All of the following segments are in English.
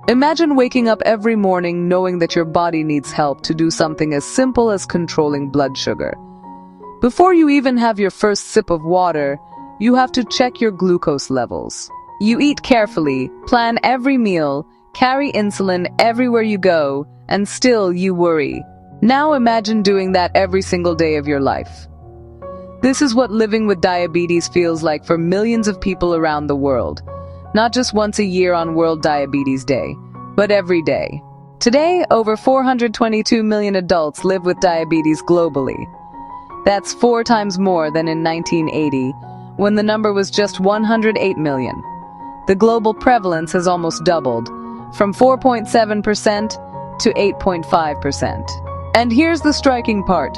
Imagine waking up every morning knowing that your body needs help to do something as simple as controlling blood sugar. Before you even have your first sip of water, you have to check your glucose levels. You eat carefully, plan every meal, carry insulin everywhere you go, and still you worry. Now imagine doing that every single day of your life. This is what living with diabetes feels like for millions of people around the world. Not just once a year on World Diabetes Day, but every day. Today, over 422 million adults live with diabetes globally. That's 4 times more than in 1980, when the number was just 108 million. The global prevalence has almost doubled, from 4.7% to 8.5%. And here's the striking part.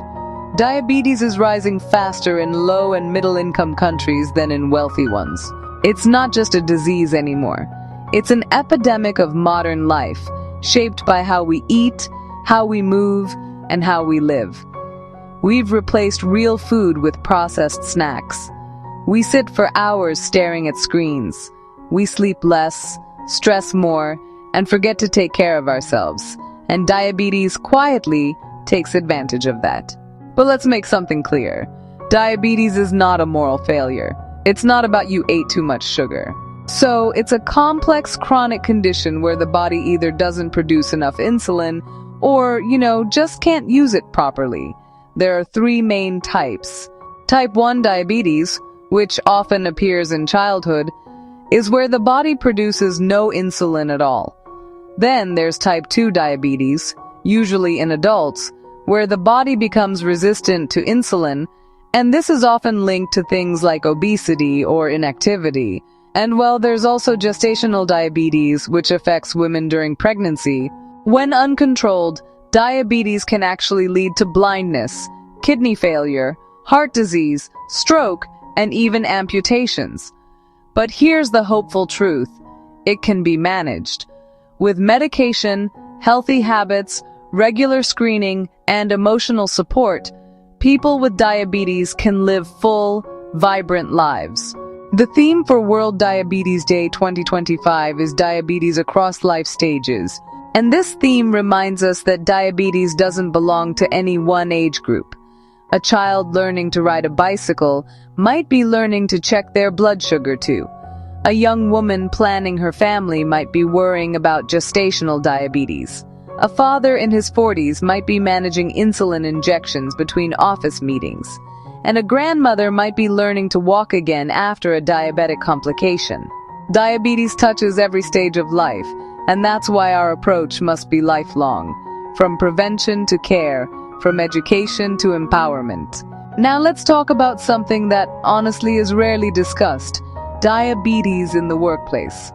Diabetes is rising faster in low and middle-income countries than in wealthy ones. It's not just a disease anymore. It's an epidemic of modern life, shaped by how we eat, how we move, and how we live. We've replaced real food with processed snacks. We sit for hours staring at screens. We sleep less, stress more, and forget to take care of ourselves. And diabetes quietly takes advantage of that. But let's make something clear. Diabetes is not a moral failure. It's not about you ate too much sugar. So, it's a complex chronic condition where the body either doesn't produce enough insulin or, just can't use it properly. There are 3 main types. Type 1 diabetes, which often appears in childhood, is where the body produces no insulin at all. Then there's type 2 diabetes, usually in adults, where the body becomes resistant to insulin, and this is often linked to things like obesity or inactivity. And there's also gestational diabetes, which affects women during pregnancy. When uncontrolled, diabetes can actually lead to blindness, kidney failure, heart disease, stroke, and even amputations. But here's the hopeful truth. It can be managed. With medication, healthy habits, regular screening, and emotional support, people with diabetes can live full, vibrant lives. The theme for World Diabetes Day 2025 is diabetes across life stages. And this theme reminds us that diabetes doesn't belong to any one age group. A child learning to ride a bicycle might be learning to check their blood sugar too. A young woman planning her family might be worrying about gestational diabetes. A father in his 40s might be managing insulin injections between office meetings. And a grandmother might be learning to walk again after a diabetic complication. Diabetes touches every stage of life, and that's why our approach must be lifelong. From prevention to care, from education to empowerment. Now let's talk about something that honestly is rarely discussed: diabetes in the workplace.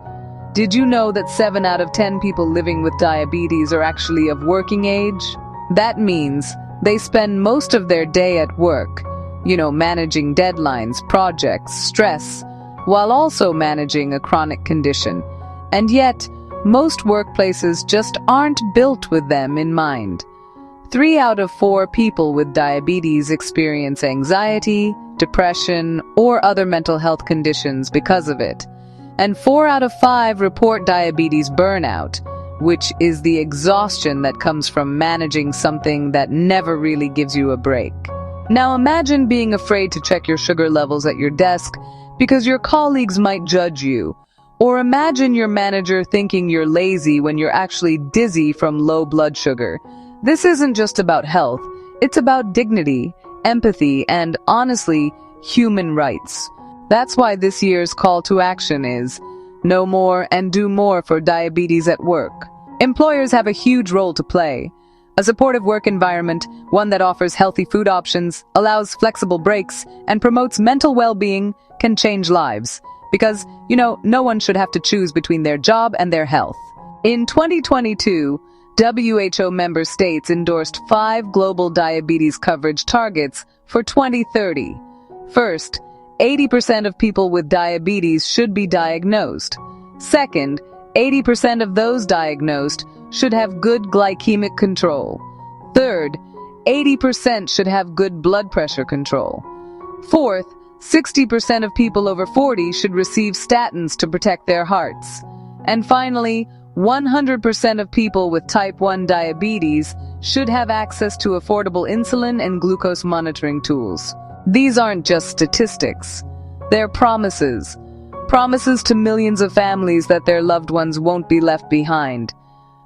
Did you know that 7 out of 10 people living with diabetes are actually of working age? That means they spend most of their day at work, managing deadlines, projects, stress, while also managing a chronic condition. And yet, most workplaces just aren't built with them in mind. 3 out of 4 people with diabetes experience anxiety, depression, or other mental health conditions because of it. And 4 out of 5 report diabetes burnout, which is the exhaustion that comes from managing something that never really gives you a break. Now imagine being afraid to check your sugar levels at your desk because your colleagues might judge you. Or imagine your manager thinking you're lazy when you're actually dizzy from low blood sugar. This isn't just about health, it's about dignity, empathy, and, honestly, human rights. That's why this year's call to action is, know more and do more for diabetes at work. Employers have a huge role to play. A supportive work environment, one that offers healthy food options, allows flexible breaks, and promotes mental well-being, can change lives. Because, no one should have to choose between their job and their health. In 2022, WHO member states endorsed 5 global diabetes coverage targets for 2030. First, 80% of people with diabetes should be diagnosed. Second, 80% of those diagnosed should have good glycemic control. Third, 80% should have good blood pressure control. Fourth, 60% of people over 40 should receive statins to protect their hearts. And finally, 100% of people with type 1 diabetes should have access to affordable insulin and glucose monitoring tools. These aren't just statistics. They're promises. Promises to millions of families that their loved ones won't be left behind.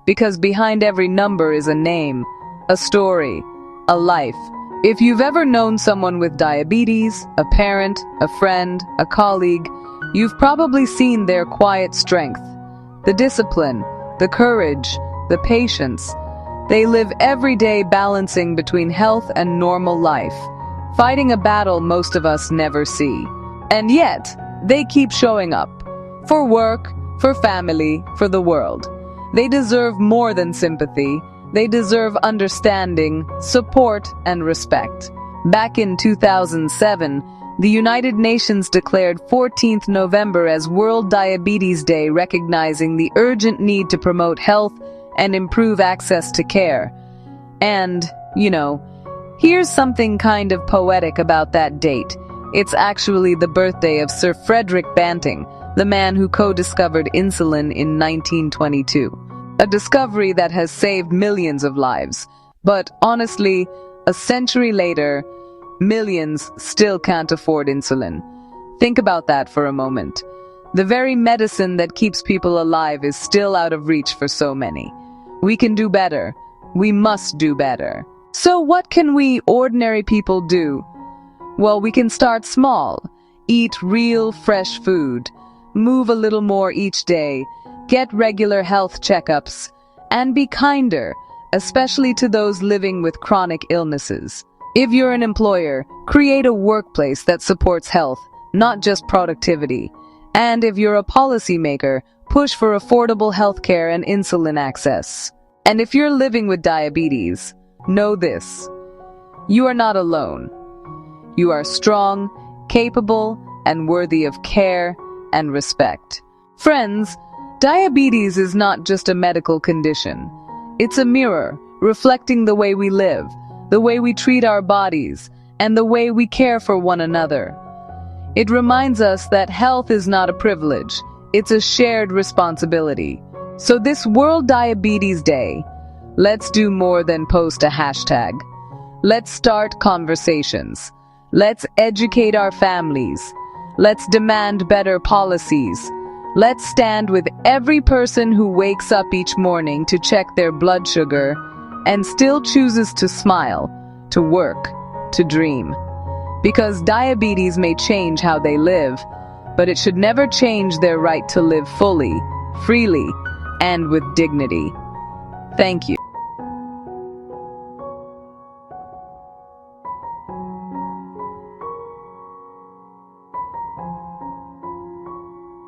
Because behind every number is a name, a story, a life. If you've ever known someone with diabetes, a parent, a friend, a colleague, you've probably seen their quiet strength, the discipline, the courage, the patience. They live every day balancing between health and normal life, fighting a battle most of us never see. And yet, they keep showing up. For work, for family, for the world. They deserve more than sympathy. They deserve understanding, support, and respect. Back in 2007, the United Nations declared 14th November as World Diabetes Day, recognizing the urgent need to promote health and improve access to care. And, here's something kind of poetic about that date. It's actually the birthday of Sir Frederick Banting, the man who co-discovered insulin in 1922. A discovery that has saved millions of lives. But honestly, a century later, millions still can't afford insulin. Think about that for a moment. The very medicine that keeps people alive is still out of reach for so many. We can do better. We must do better. So what can we ordinary people do? Well, we can start small. Eat real, fresh food. Move a little more each day. Get regular health checkups. And be kinder, especially to those living with chronic illnesses. If you're an employer, create a workplace that supports health, not just productivity. And if you're a policymaker, push for affordable healthcare and insulin access. And if you're living with diabetes, know this: you are not alone. You are strong, capable, and worthy of care and respect. Friends, diabetes is not just a medical condition. It's a mirror reflecting the way we live, the way we treat our bodies, and the way we care for one another. It reminds us that health is not a privilege, it's a shared responsibility. So this World Diabetes Day, let's do more than post a hashtag. Let's start conversations. Let's educate our families. Let's demand better policies. Let's stand with every person who wakes up each morning to check their blood sugar and still chooses to smile, to work, to dream. Because diabetes may change how they live, but it should never change their right to live fully, freely, and with dignity. Thank you.